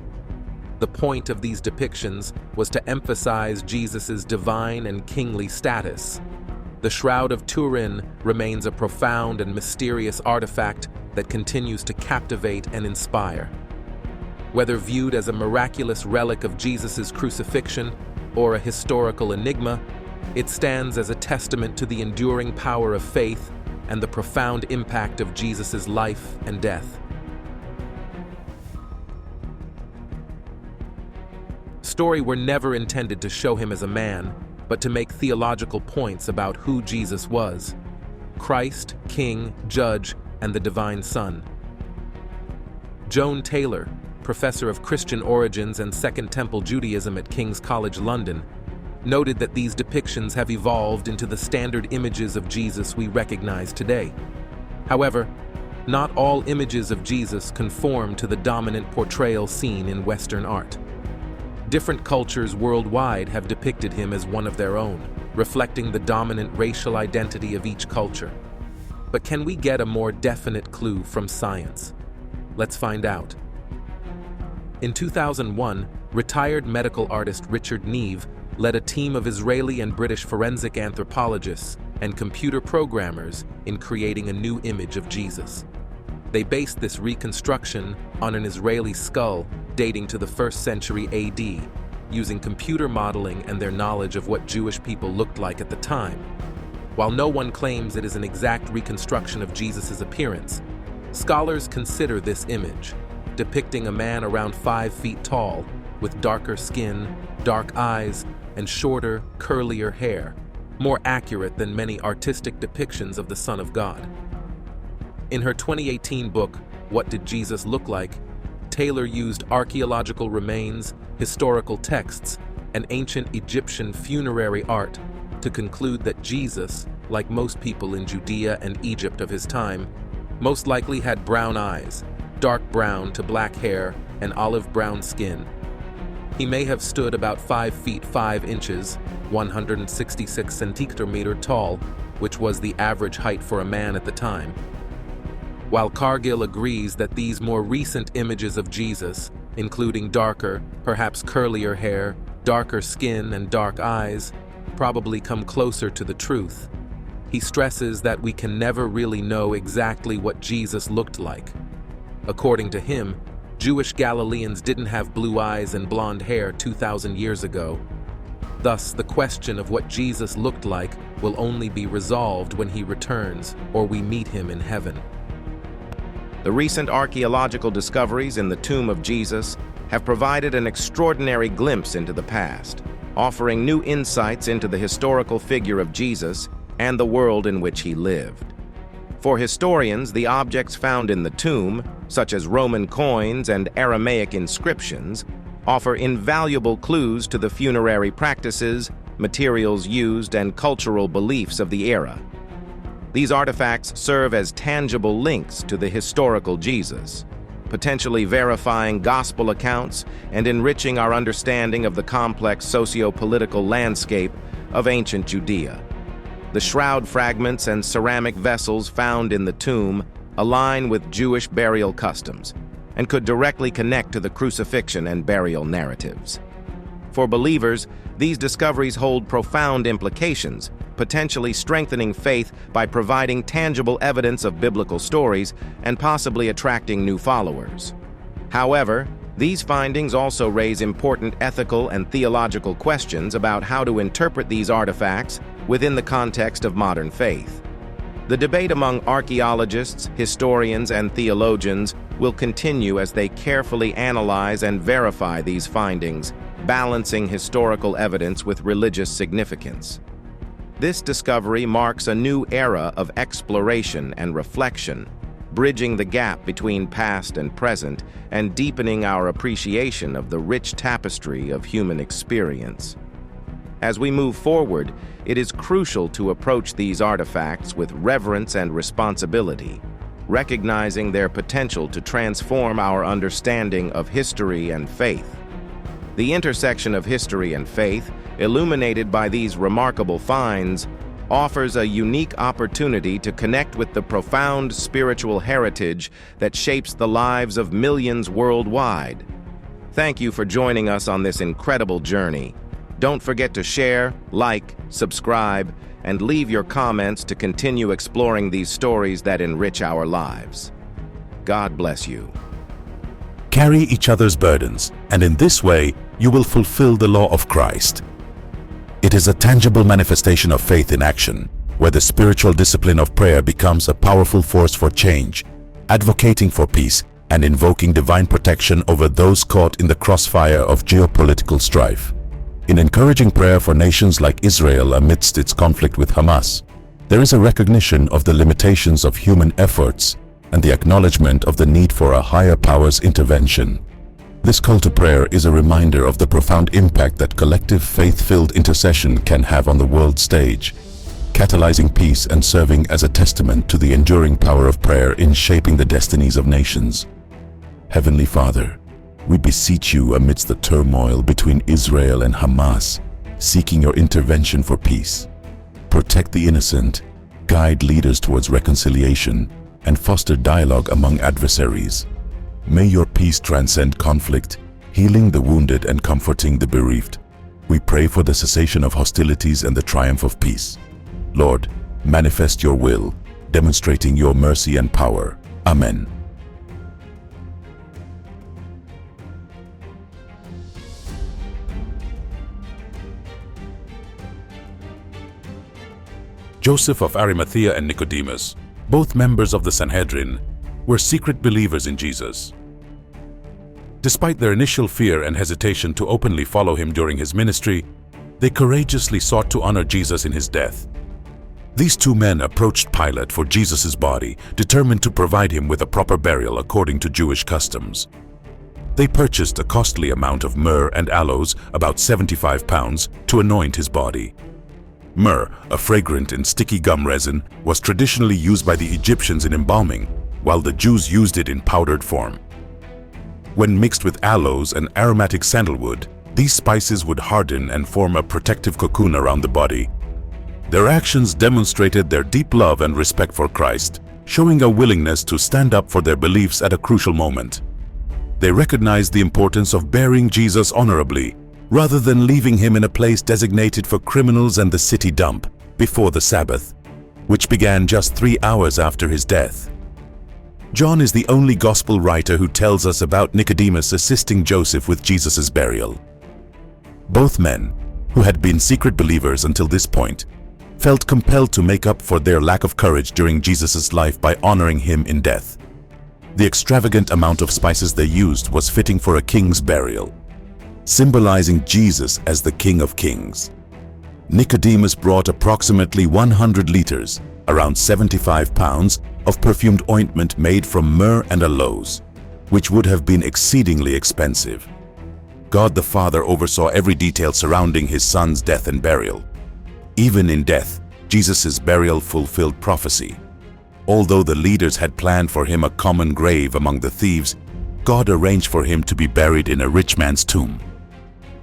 The point of these depictions was to emphasize Jesus' divine and kingly status. The Shroud of Turin remains a profound and mysterious artifact that continues to captivate and inspire. Whether viewed as a miraculous relic of Jesus' crucifixion or a historical enigma, it stands as a testament to the enduring power of faith and the profound impact of Jesus' life and death. Stories were never intended to show him as a man, but to make theological points about who Jesus was: Christ, King, Judge, and the Divine Son. Joan Taylor, professor of Christian origins and Second Temple Judaism at King's College London, noted that these depictions have evolved into the standard images of Jesus we recognize today. However, not all images of Jesus conform to the dominant portrayal seen in Western art. Different cultures worldwide have depicted him as one of their own, reflecting the dominant racial identity of each culture. But can we get a more definite clue from science? Let's find out. In 2001, retired medical artist Richard Neve led a team of Israeli and British forensic anthropologists and computer programmers in creating a new image of Jesus. They based this reconstruction on an Israeli skull dating to the 1st century AD, using computer modeling and their knowledge of what Jewish people looked like at the time. While no one claims it is an exact reconstruction of Jesus' appearance, scholars consider this image, depicting a man around 5 feet tall, with darker skin, dark eyes, and shorter, curlier hair, more accurate than many artistic depictions of the Son of God. In her 2018 book, What Did Jesus Look Like?, Taylor used archaeological remains, historical texts, and ancient Egyptian funerary art to conclude that Jesus, like most people in Judea and Egypt of his time, most likely had brown eyes, dark brown to black hair, and olive brown skin. He may have stood about 5 feet 5 inches, 166 centimeters tall, which was the average height for a man at the time. While Cargill agrees that these more recent images of Jesus, including darker, perhaps curlier hair, darker skin, and dark eyes, probably come closer to the truth, he stresses that we can never really know exactly what Jesus looked like. According to him, Jewish Galileans didn't have blue eyes and blonde hair 2,000 years ago. Thus, the question of what Jesus looked like will only be resolved when he returns or we meet him in heaven. The recent archaeological discoveries in the tomb of Jesus have provided an extraordinary glimpse into the past, offering new insights into the historical figure of Jesus and the world in which he lived. For historians, the objects found in the tomb, such as Roman coins and Aramaic inscriptions, offer invaluable clues to the funerary practices, materials used, and cultural beliefs of the era. These artifacts serve as tangible links to the historical Jesus, potentially verifying gospel accounts and enriching our understanding of the complex socio-political landscape of ancient Judea. The shroud fragments and ceramic vessels found in the tomb align with Jewish burial customs and could directly connect to the crucifixion and burial narratives. For believers, these discoveries hold profound implications, potentially strengthening faith by providing tangible evidence of biblical stories and possibly attracting new followers. However, these findings also raise important ethical and theological questions about how to interpret these artifacts within the context of modern faith. The debate among archaeologists, historians, and theologians will continue as they carefully analyze and verify these findings, balancing historical evidence with religious significance. This discovery marks a new era of exploration and reflection, bridging the gap between past and present and deepening our appreciation of the rich tapestry of human experience. As we move forward, it is crucial to approach these artifacts with reverence and responsibility, recognizing their potential to transform our understanding of history and faith. The intersection of history and faith, illuminated by these remarkable finds, offers a unique opportunity to connect with the profound spiritual heritage that shapes the lives of millions worldwide. Thank you for joining us on this incredible journey. Don't forget to share, like, subscribe, and leave your comments to continue exploring these stories that enrich our lives. God bless you. Carry each other's burdens, and in this way, you will fulfill the law of Christ. It is a tangible manifestation of faith in action, where the spiritual discipline of prayer becomes a powerful force for change, advocating for peace and invoking divine protection over those caught in the crossfire of geopolitical strife. In encouraging prayer for nations like Israel amidst its conflict with Hamas, there is a recognition of the limitations of human efforts and the acknowledgement of the need for a higher power's intervention. This call to prayer is a reminder of the profound impact that collective faith-filled intercession can have on the world stage, catalyzing peace and serving as a testament to the enduring power of prayer in shaping the destinies of nations. Heavenly Father, we beseech you amidst the turmoil between Israel and Hamas, seeking your intervention for peace. Protect the innocent, guide leaders towards reconciliation, and foster dialogue among adversaries. May your peace transcend conflict, healing the wounded and comforting the bereaved. We pray for the cessation of hostilities and the triumph of peace. Lord, manifest your will, demonstrating your mercy and power. Amen. Joseph of Arimathea and Nicodemus, both members of the Sanhedrin, were secret believers in Jesus. Despite their initial fear and hesitation to openly follow him during his ministry, they courageously sought to honor Jesus in his death. These two men approached Pilate for Jesus' body, determined to provide him with a proper burial according to Jewish customs. They purchased a costly amount of myrrh and aloes, about 75 pounds, to anoint his body. Myrrh, a fragrant and sticky gum resin, was traditionally used by the Egyptians in embalming, while the Jews used it in powdered form. When mixed with aloes and aromatic sandalwood, these spices would harden and form a protective cocoon around the body. Their actions demonstrated their deep love and respect for Christ, showing a willingness to stand up for their beliefs at a crucial moment. They recognized the importance of burying Jesus honorably, rather than leaving him in a place designated for criminals and the city dump before the Sabbath, which began just 3 hours after his death. John is the only gospel writer who tells us about Nicodemus assisting Joseph with Jesus' burial. Both men, who had been secret believers until this point, felt compelled to make up for their lack of courage during Jesus' life by honoring him in death. The extravagant amount of spices they used was fitting for a king's burial, symbolizing Jesus as the King of Kings. Nicodemus brought approximately 100 liters, around 75 pounds, of perfumed ointment made from myrrh and aloes, which would have been exceedingly expensive. God the Father oversaw every detail surrounding his son's death and burial. Even in death, Jesus' burial fulfilled prophecy. Although the leaders had planned for him a common grave among the thieves, God arranged for him to be buried in a rich man's tomb.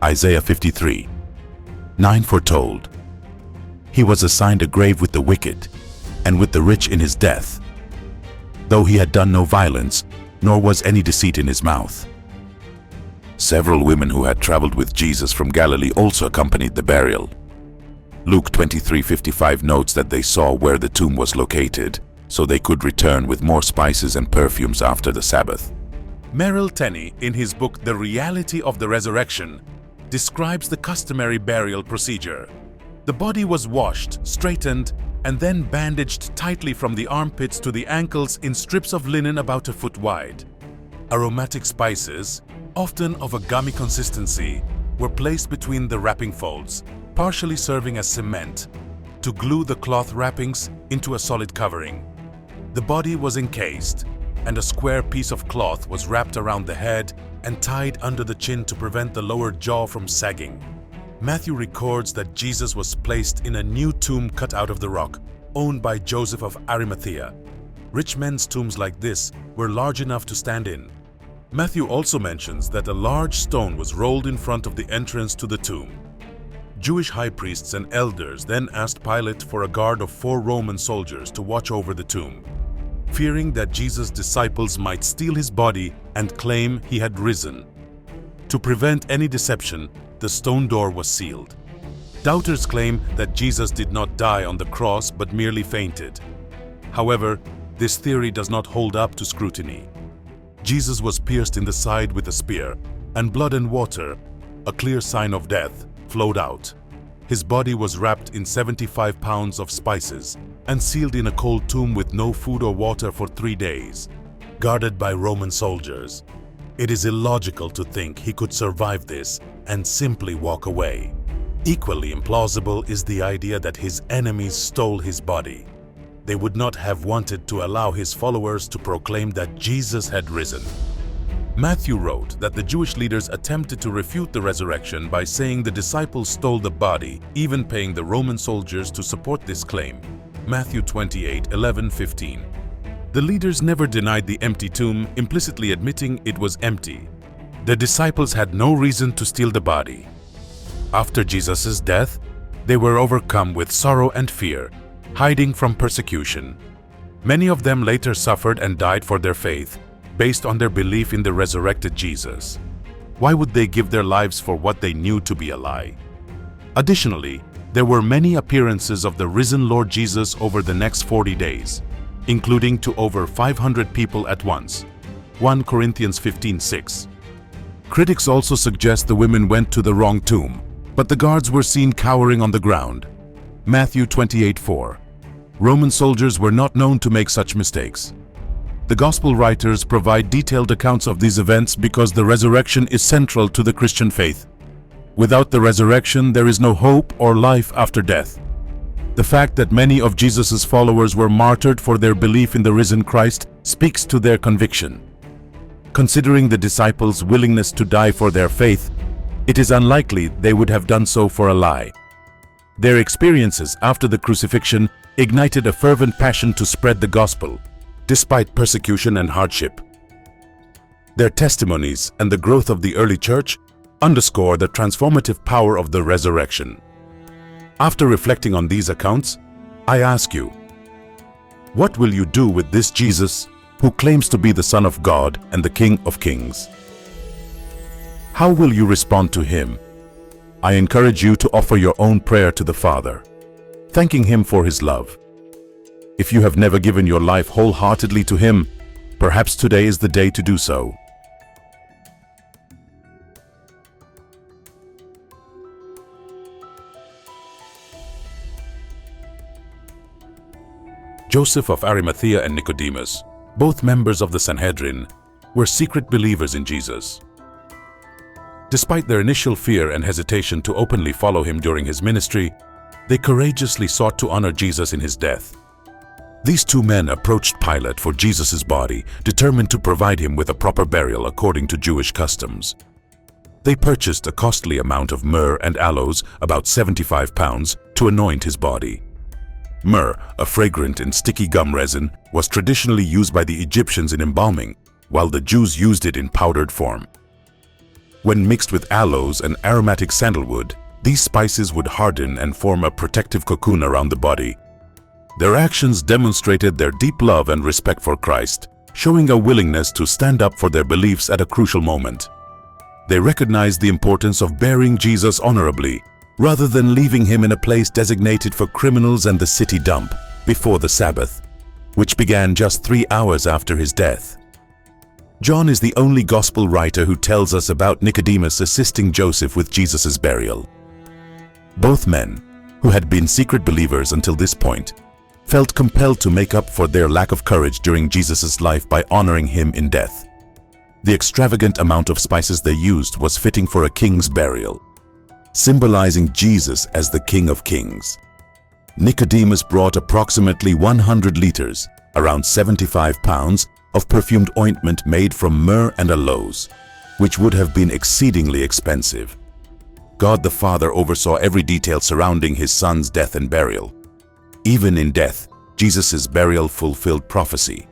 Isaiah 53:9 foretold, he was assigned a grave with the wicked and with the rich in his death, though he had done no violence, nor was any deceit in his mouth. Several women who had traveled with Jesus from Galilee also accompanied the burial. Luke 23:55 notes that they saw where the tomb was located, so they could return with more spices and perfumes after the Sabbath. Merrill Tenney, in his book The Reality of the Resurrection, describes the customary burial procedure. The body was washed, straightened, and then bandaged tightly from the armpits to the ankles in strips of linen about a foot wide. Aromatic spices, often of a gummy consistency, were placed between the wrapping folds, partially serving as cement, to glue the cloth wrappings into a solid covering. The body was encased, and a square piece of cloth was wrapped around the head and tied under the chin to prevent the lower jaw from sagging. Matthew records that Jesus was placed in a new tomb cut out of the rock, owned by Joseph of Arimathea. Rich men's tombs like this were large enough to stand in. Matthew also mentions that a large stone was rolled in front of the entrance to the tomb. Jewish high priests and elders then asked Pilate for a guard of 4 Roman soldiers to watch over the tomb, fearing that Jesus' disciples might steal his body and claim he had risen. To prevent any deception, the stone door was sealed. Doubters claim that Jesus did not die on the cross but merely fainted. However, this theory does not hold up to scrutiny. Jesus was pierced in the side with a spear, and blood and water, a clear sign of death, flowed out. His body was wrapped in 75 pounds of spices and sealed in a cold tomb with no food or water for 3 days, guarded by Roman soldiers. It is illogical to think he could survive this and simply walk away. Equally implausible is the idea that his enemies stole his body. They would not have wanted to allow his followers to proclaim that Jesus had risen. Matthew wrote that the Jewish leaders attempted to refute the resurrection by saying the disciples stole the body, even paying the Roman soldiers to support this claim. Matthew 28:11-15. The leaders never denied the empty tomb, implicitly admitting it was empty. The disciples had no reason to steal the body. After Jesus' death, they were overcome with sorrow and fear, hiding from persecution. Many of them later suffered and died for their faith, based on their belief in the resurrected Jesus. Why would they give their lives for what they knew to be a lie? Additionally, there were many appearances of the risen Lord Jesus over the next 40 days, including to over 500 people at once. 1 Corinthians 15:6. Critics also suggest the women went to the wrong tomb, but the guards were seen cowering on the ground. Matthew 28:4. Roman soldiers were not known to make such mistakes. The Gospel writers provide detailed accounts of these events because the resurrection is central to the Christian faith. Without the resurrection, there is no hope or life after death. The fact that many of Jesus' followers were martyred for their belief in the risen Christ speaks to their conviction. Considering the disciples' willingness to die for their faith, it is unlikely they would have done so for a lie. Their experiences after the crucifixion ignited a fervent passion to spread the gospel, despite persecution and hardship. Their testimonies and the growth of the early church underscore the transformative power of the resurrection. After reflecting on these accounts, I ask you, what will you do with this Jesus who claims to be the Son of God and the King of Kings? How will you respond to him? I encourage you to offer your own prayer to the Father, thanking him for his love. If you have never given your life wholeheartedly to him, perhaps today is the day to do so. Joseph of Arimathea and Nicodemus, both members of the Sanhedrin, were secret believers in Jesus. Despite their initial fear and hesitation to openly follow him during his ministry, they courageously sought to honor Jesus in his death. These 2 men approached Pilate for Jesus' body, determined to provide him with a proper burial according to Jewish customs. They purchased a costly amount of myrrh and aloes, about 75 pounds, to anoint his body. Myrrh, a fragrant and sticky gum resin, was traditionally used by the Egyptians in embalming, while the Jews used it in powdered form. When mixed with aloes and aromatic sandalwood, these spices would harden and form a protective cocoon around the body. Their actions demonstrated their deep love and respect for Christ, showing a willingness to stand up for their beliefs at a crucial moment. They recognized the importance of burying Jesus honorably, rather than leaving him in a place designated for criminals and the city dump before the Sabbath, which began just 3 hours after his death. John is the only gospel writer who tells us about Nicodemus assisting Joseph with Jesus' burial. Both men, who had been secret believers until this point, felt compelled to make up for their lack of courage during Jesus' life by honoring him in death. The extravagant amount of spices they used was fitting for a king's burial, symbolizing Jesus as the King of Kings. Nicodemus brought approximately 100 liters, around 75 pounds, of perfumed ointment made from myrrh and aloes, which would have been exceedingly expensive. God the Father oversaw every detail surrounding his son's death and burial. Even in death, Jesus' burial fulfilled prophecy.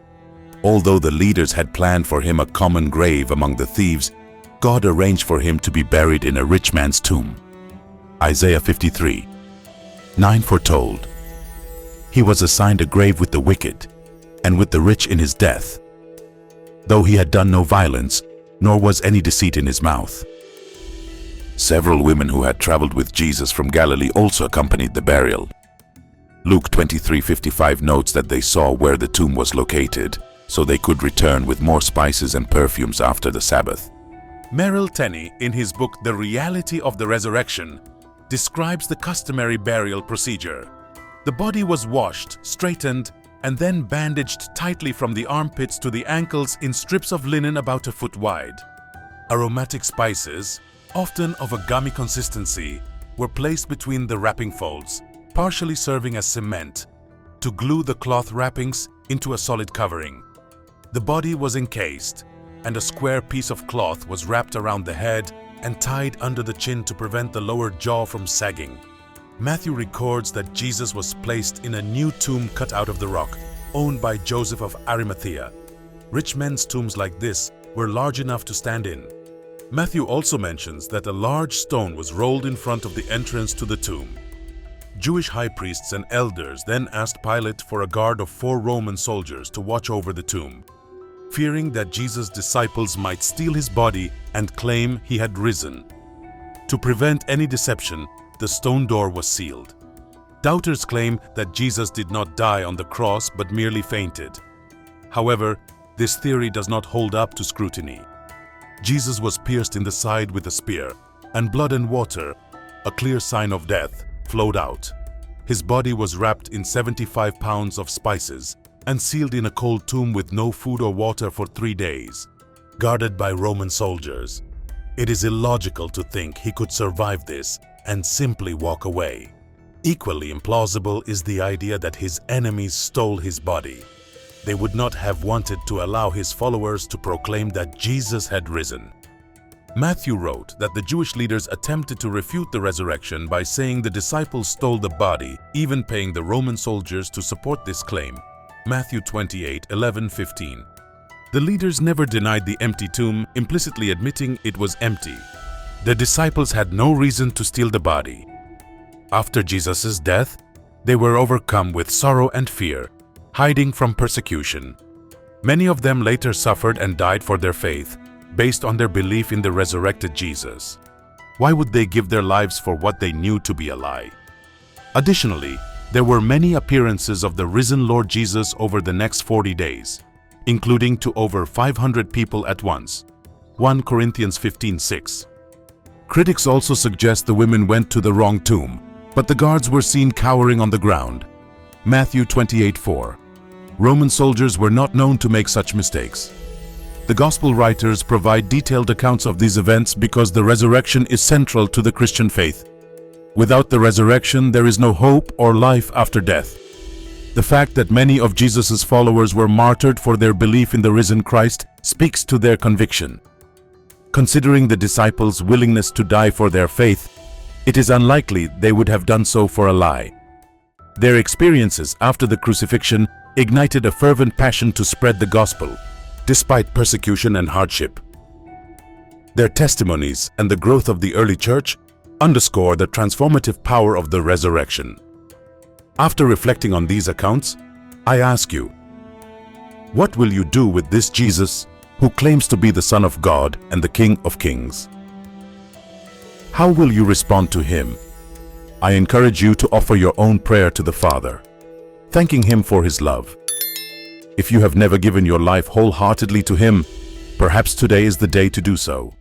Although the leaders had planned for him a common grave among the thieves, God arranged for him to be buried in a rich man's tomb. Isaiah 53:9 foretold, "He was assigned a grave with the wicked, and with the rich in his death, though he had done no violence, nor was any deceit in his mouth." Several women who had traveled with Jesus from Galilee also accompanied the burial. Luke 23:55 notes that they saw where the tomb was located, so they could return with more spices and perfumes after the Sabbath. Merrill Tenney, in his book The Reality of the Resurrection, describes the customary burial procedure. The body was washed, straightened, and then bandaged tightly from the armpits to the ankles in strips of linen about a foot wide. Aromatic spices, often of a gummy consistency, were placed between the wrapping folds, partially serving as cement, to glue the cloth wrappings into a solid covering. The body was encased, and a square piece of cloth was wrapped around the head and tied under the chin to prevent the lower jaw from sagging. Matthew records that Jesus was placed in a new tomb cut out of the rock, owned by Joseph of Arimathea. Rich men's tombs like this were large enough to stand in. Matthew also mentions that a large stone was rolled in front of the entrance to the tomb. Jewish high priests and elders then asked Pilate for a guard of 4 Roman soldiers to watch over the tomb, fearing that Jesus' disciples might steal his body and claim he had risen. To prevent any deception, the stone door was sealed. Doubters claim that Jesus did not die on the cross but merely fainted. However, this theory does not hold up to scrutiny. Jesus was pierced in the side with a spear, and blood and water, a clear sign of death, flowed out. His body was wrapped in 75 pounds of spices and sealed in a cold tomb with no food or water for 3 days, guarded by Roman soldiers. It is illogical to think he could survive this and simply walk away. Equally implausible is the idea that his enemies stole his body. They would not have wanted to allow his followers to proclaim that Jesus had risen. Matthew wrote that the Jewish leaders attempted to refute the resurrection by saying the disciples stole the body, even paying the Roman soldiers to support this claim. Matthew 28:11-15. The leaders never denied the empty tomb, implicitly admitting it was empty. The disciples had no reason to steal the body. After Jesus' death, they were overcome with sorrow and fear, hiding from persecution. Many of them later suffered and died for their faith, based on their belief in the resurrected Jesus. Why would they give their lives for what they knew to be a lie? Additionally, there were many appearances of the risen Lord Jesus over the next 40 days, including to over 500 people at once. 1 Corinthians 15:6. Critics also suggest the women went to the wrong tomb, but the guards were seen cowering on the ground. Matthew 28:4. Roman soldiers were not known to make such mistakes. The Gospel writers provide detailed accounts of these events because the resurrection is central to the Christian faith. Without the resurrection, there is no hope or life after death. The fact that many of Jesus' followers were martyred for their belief in the risen Christ speaks to their conviction. Considering the disciples' willingness to die for their faith, it is unlikely they would have done so for a lie. Their experiences after the crucifixion ignited a fervent passion to spread the gospel, despite persecution and hardship. Their testimonies and the growth of the early church underscore the transformative power of the resurrection. After reflecting on these accounts, I ask you, what will you do with this Jesus who claims to be the Son of God and the King of Kings? How will you respond to him? I encourage you to offer your own prayer to the Father, thanking him for his love. If you have never given your life wholeheartedly to him, perhaps today is the day to do so.